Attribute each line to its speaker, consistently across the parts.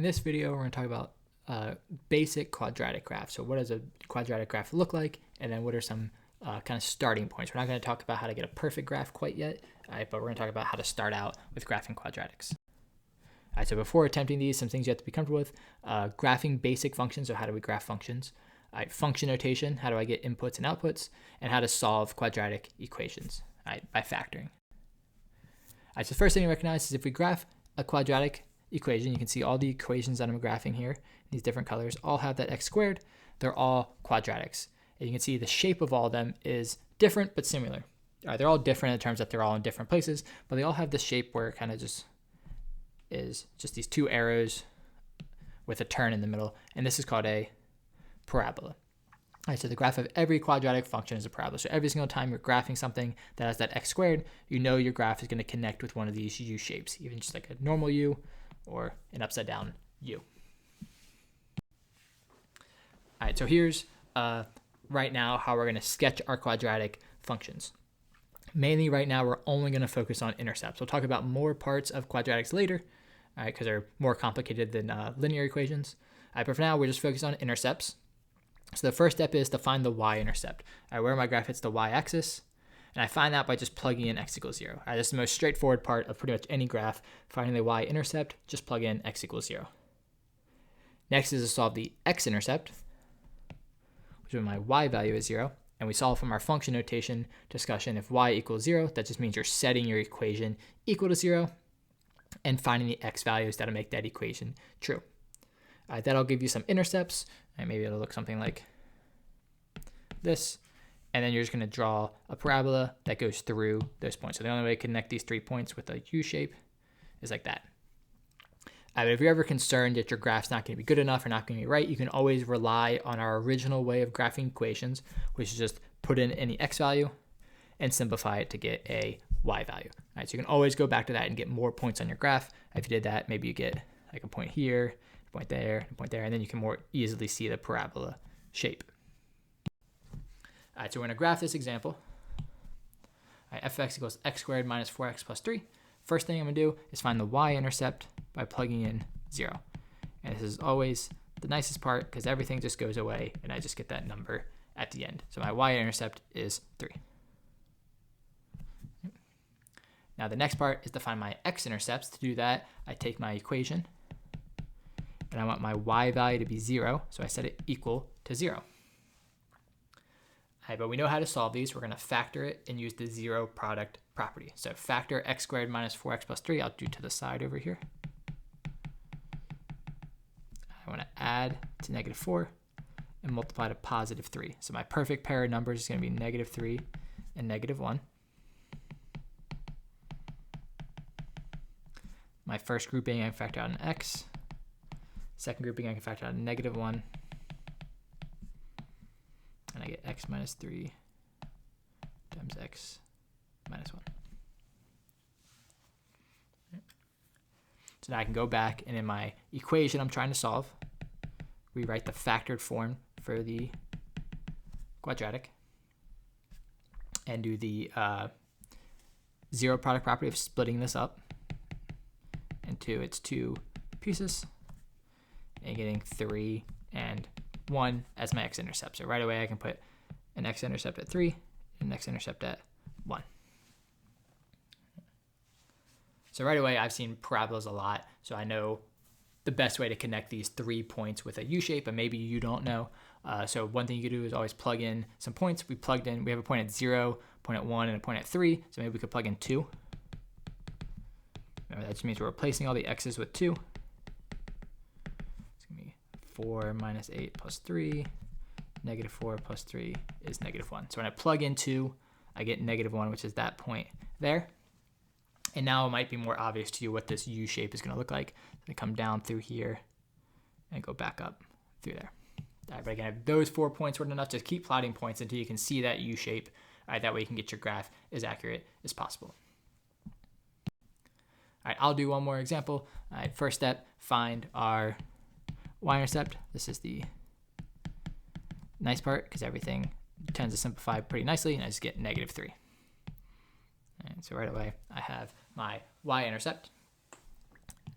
Speaker 1: In this video, we're going to talk about basic quadratic graph. So what does a quadratic graph look like? And then what are some kind of starting points? We're not going to talk about how to get a perfect graph quite yet, but we're going to talk about how to start out with graphing quadratics. All right, so before attempting these, some things you have to be comfortable with. Graphing basic functions, so how do we graph functions? Function notation, how do I get inputs and outputs? And how to solve quadratic equations by factoring. All right, so the first thing to recognize is if we graph a quadratic equation, you can see all the equations that I'm graphing here, these different colors, all have that x squared. They're all quadratics. And you can see the shape of all of them is different but similar. All right, they're all different in terms that they're all in different places, but they all have this shape where it kind of just is just these two arrows with a turn in the middle, and this is called a parabola. All right, so the graph of every quadratic function is a parabola. So every single time you're graphing something that has that x squared, you know your graph is going to connect with one of these u shapes, even just like a normal u or an upside down u. All right, so here's right now how we're going to sketch our quadratic functions. Mainly right now, we're only going to focus on intercepts. We'll talk about more parts of quadratics later, all right, because they're more complicated than linear equations. All right, but for now, we're just focused on intercepts. So the first step is to find the y-intercept. All right, where my graph hits the y-axis, and I find that by just plugging in x equals 0. All right, this is the most straightforward part of pretty much any graph. Finding the y-intercept, just plug in x equals 0. Next is to solve the x-intercept, which is when my y value is 0. And we solve from our function notation discussion. If y equals 0, that just means you're setting your equation equal to 0 and finding the x values that'll make that equation true. That'll give you some intercepts, and maybe it'll look something like this. And then you're just going to draw a parabola that goes through those points. So the only way to connect these 3 points with a U shape is like that. But if you're ever concerned that your graph's not going to be good enough or not going to be right, you can always rely on our original way of graphing equations, which is just put in any x value and simplify it to get a y value. All right, so you can always go back to that and get more points on your graph. If you did that, maybe you get like a point here, a point there, a point there, and then you can more easily see the parabola shape. All right, so we're going to graph this example. All right, f of x equals x squared minus 4x plus 3. First thing I'm going to do is find the y-intercept by plugging in 0. And this is always the nicest part because everything just goes away and I just get that number at the end. So my y-intercept is 3. Now the next part is to find my x-intercepts. To do that, I take my equation and I want my y value to be 0, so I set it equal to 0. But we know how to solve these. We're going to factor it and use the zero product property. So factor x squared minus 4x plus 3. I'll do to the side over here. I want to add to negative 4 and multiply to positive 3. So my perfect pair of numbers is going to be negative 3 and negative 1. My first grouping, I can factor out an x. Second grouping, I can factor out a negative 1. And I get x minus 3 times x minus 1. So now I can go back and in my equation I'm trying to solve, rewrite the factored form for the quadratic and do the zero product property of splitting this up into its 2 pieces and getting 3 and 1 as my x-intercept. So right away I can put an x-intercept at 3 and an x-intercept at 1. So right away I've seen parabolas a lot, so I know the best way to connect these 3 points with a U shape, but maybe you don't know. So one thing you can do is always plug in some points. We have a point at 0, a point at 1, and a point at 3, so maybe we could plug in 2. Remember, that just means we're replacing all the x's with 2. 4 minus 8 plus 3, negative 4 plus 3 is negative 1. So when I plug in 2, I get negative 1, which is that point there. And now it might be more obvious to you what this U shape is going to look like. I come down through here and go back up through there. All right, but again, if those 4 points weren't enough, just keep plotting points until you can see that U shape. All right, that way you can get your graph as accurate as possible. All right, I'll do one more example. All right, first step, find our y-intercept. This is the nice part because everything tends to simplify pretty nicely, and I just get negative 3. And so right away I have my y-intercept.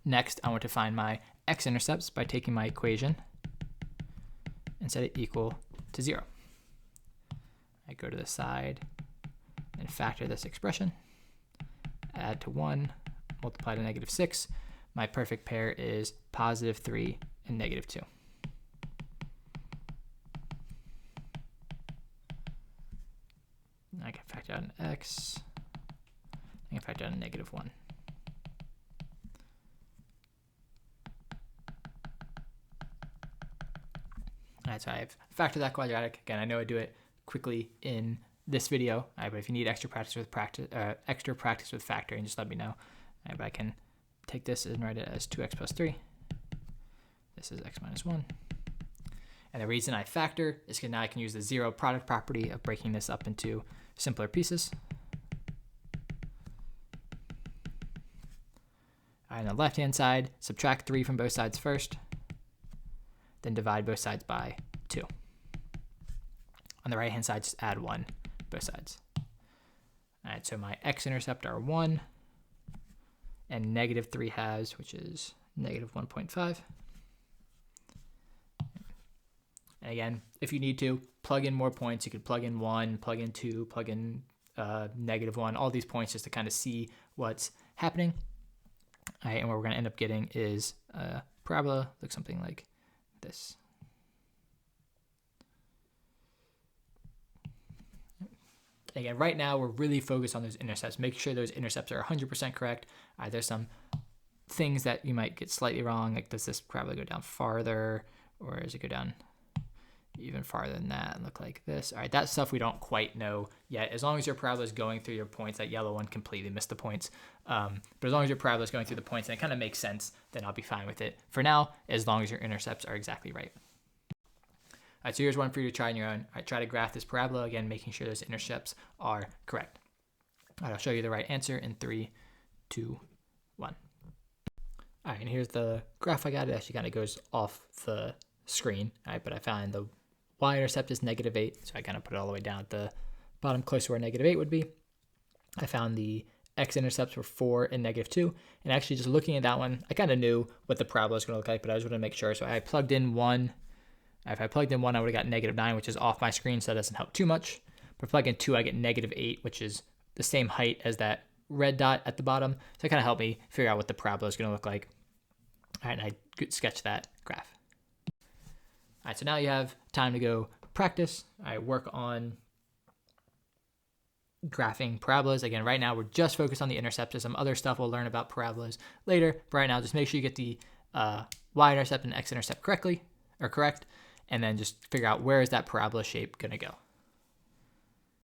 Speaker 1: Next, I want to find my x-intercepts by taking my equation and set it equal to 0. I go to the side and factor this expression, add to 1, multiply to -6. My perfect pair is +3 and -2. I can factor out an x. I can factor out a -1. All right, so I've factored that quadratic. Again, I know I do it quickly in this video, but if you need extra practice with factoring, just let me know. But I can take this and write it as 2x plus 3. This is x minus 1. And the reason I factor is because now I can use the zero product property of breaking this up into simpler pieces. On the left-hand side, subtract 3 from both sides first, then divide both sides by 2. On the right-hand side, just add 1 both sides. All right, so my x-intercept are 1 and -3 halves, which is -1.5. And again, if you need to, plug in more points. You could plug in 1, plug in 2, plug in -1, all these points just to kind of see what's happening. All right, and what we're going to end up getting is a parabola, looks something like this. Again, right now we're really focused on those intercepts. Make sure those intercepts are 100% correct. There's some things that you might get slightly wrong, like does this parabola go down farther, or does it go down even farther than that and look like this? All right, that stuff we don't quite know yet. As long as your parabola is going through your points, that yellow one completely missed the points. But as long as your parabola is going through the points and it kind of makes sense, then I'll be fine with it for now, as long as your intercepts are exactly right. All right, so here's one for you to try on your own. All right, try to graph this parabola, again, making sure those intercepts are correct. All right, I'll show you the right answer in 3, 2, 1. All right, and here's the graph I got. It actually kind of goes off the screen, all right, but I found the y-intercept is -8, so I kind of put it all the way down at the bottom, close to where -8 would be. I found the x-intercepts were 4 and -2, and actually just looking at that one, I kind of knew what the parabola was going to look like, but I just wanted to make sure, so I plugged in 1. If I plugged in 1, I would have got -9, which is off my screen, so that doesn't help too much. But plug in 2, I get -8, which is the same height as that red dot at the bottom, so it kind of helped me figure out what the parabola is going to look like. All right, and I could sketch that graph. All right, so now you have time to go practice. I work on graphing parabolas. Again, right now we're just focused on the intercepts. There's some other stuff we'll learn about parabolas later. But right now, just make sure you get the y-intercept and x-intercept correct, and then just figure out where is that parabola shape going to go.